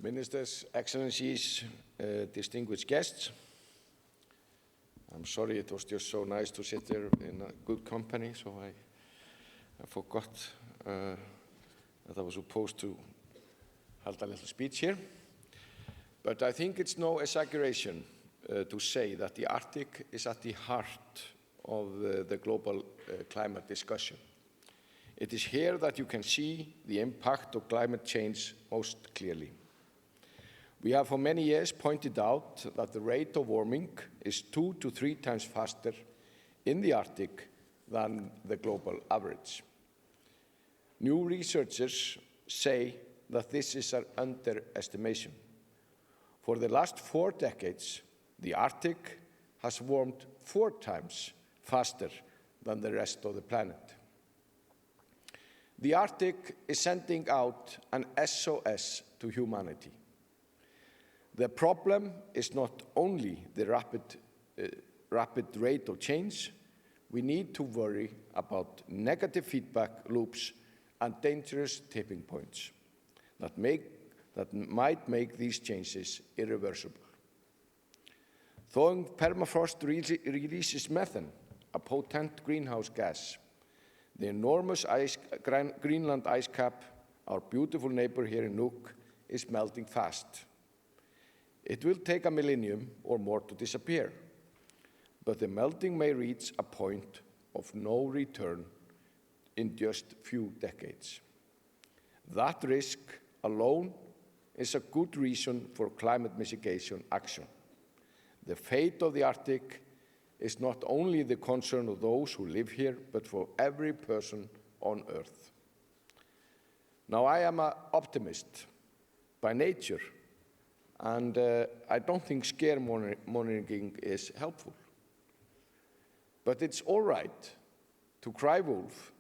Ministers, Excellencies, distinguished guests. I'm sorry, it was just so nice to sit there in a good company, so I forgot that I was supposed to hold a little speech here. But I think it's no exaggeration to say that the Arctic is at the heart of the global climate discussion. It is here that you can see the impact of climate change most clearly. We have for many years pointed out that the rate of warming is 2 to 3 times faster in the Arctic than the global average. New researchers say that this is an underestimation. For the last 4 decades, the Arctic has warmed 4 times faster than the rest of the planet. The Arctic is sending out an SOS to humanity. The problem is not only the rapid rate of change. We need to worry about negative feedback loops and dangerous tipping points that might make these changes irreversible. Thawing permafrost releases methane, a potent greenhouse gas. The enormous Greenland ice cap, our beautiful neighbor here in Nuuk, is melting fast. It will take a millennium or more to disappear, but the melting may reach a point of no return in just a few decades. That risk alone is a good reason for climate mitigation action. The fate of the Arctic is not only the concern of those who live here, but for every person on Earth. Now, I am an optimist by nature, and I don't think scare monitoring is helpful. But it's all right to cry wolf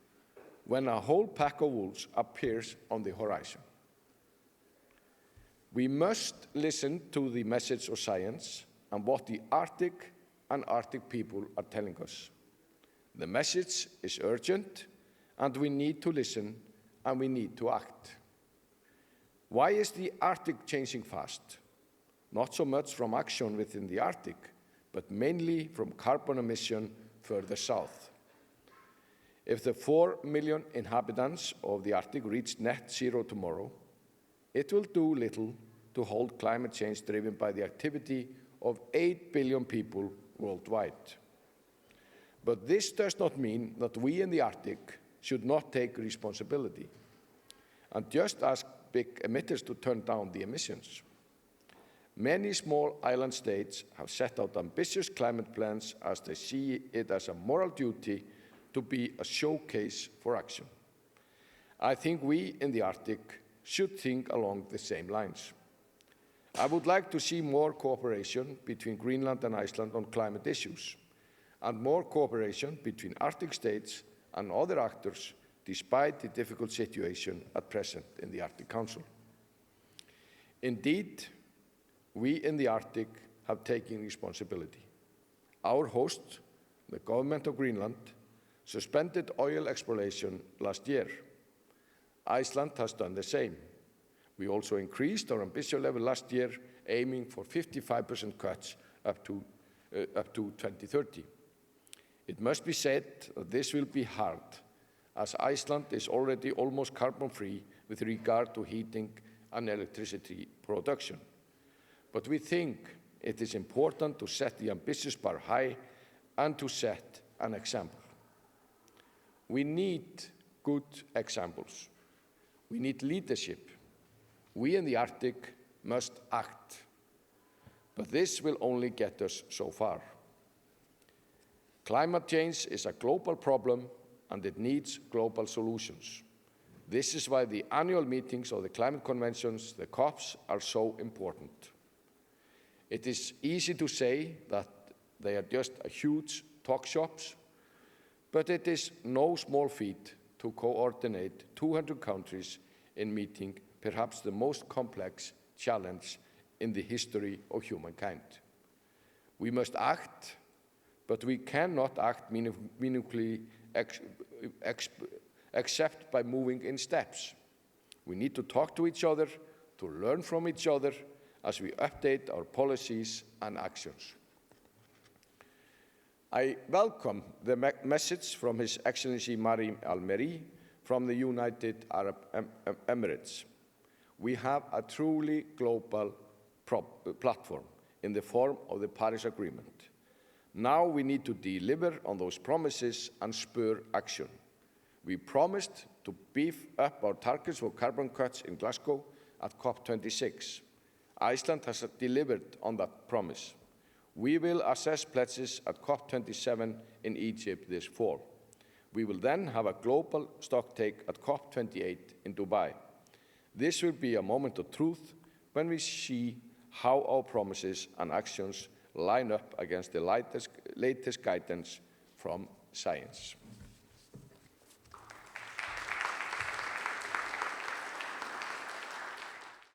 when a whole pack of wolves appears on the horizon. We must listen to the message of science and what the Arctic and Arctic people are telling us. The message is urgent, and we need to listen, and we need to act. Why is the Arctic changing fast? Not so much from action within the Arctic, but mainly from carbon emission further south. If the 4 million inhabitants of the Arctic reach net zero tomorrow, it will do little to hold climate change driven by the activity of 8 billion people worldwide. But this does not mean that we in the Arctic should not take responsibility and just ask big emitters to turn down the emissions. Many small island states have set out ambitious climate plans as they see it as a moral duty to be a showcase for action. I think we in the Arctic should think along the same lines. I would like to see more cooperation between Greenland and Iceland on climate issues, and more cooperation between Arctic states and other actors, despite the difficult situation at present in the Arctic Council. Indeed, we in the Arctic have taken responsibility. Our host, the government of Greenland, suspended oil exploration last year. Iceland has done the same. We also increased our ambition level last year, aiming for 55% cuts up to 2030. It must be said that this will be hard, as Iceland is already almost carbon-free with regard to heating and electricity production. But we think it is important to set the ambitious bar high and to set an example. We need good examples. We need leadership. We in the Arctic must act. But this will only get us so far. Climate change is a global problem, and it needs global solutions. This is why the annual meetings of the climate conventions, the COPs, are so important. It is easy to say that they are just a huge talk shops, but it is no small feat to coordinate 200 countries in meeting perhaps the most complex challenge in the history of humankind. We must act, but we cannot act meaningfully except by moving in steps. We need to talk to each other, to to learn from each other as we update our policies and actions. I welcome the message from His Excellency Marim Al-Meri from the United Arab Emirates. We have a truly global platform in the form of the Paris Agreement. Now we need to deliver on those promises and spur action. We promised to beef up our targets for carbon cuts in Glasgow at COP26. Iceland has delivered on that promise. We will assess pledges at COP27 in Egypt this fall. We will then have a global stocktake at COP28 in Dubai. This will be a moment of truth when we see how our promises and actions line up against the latest guidance from science.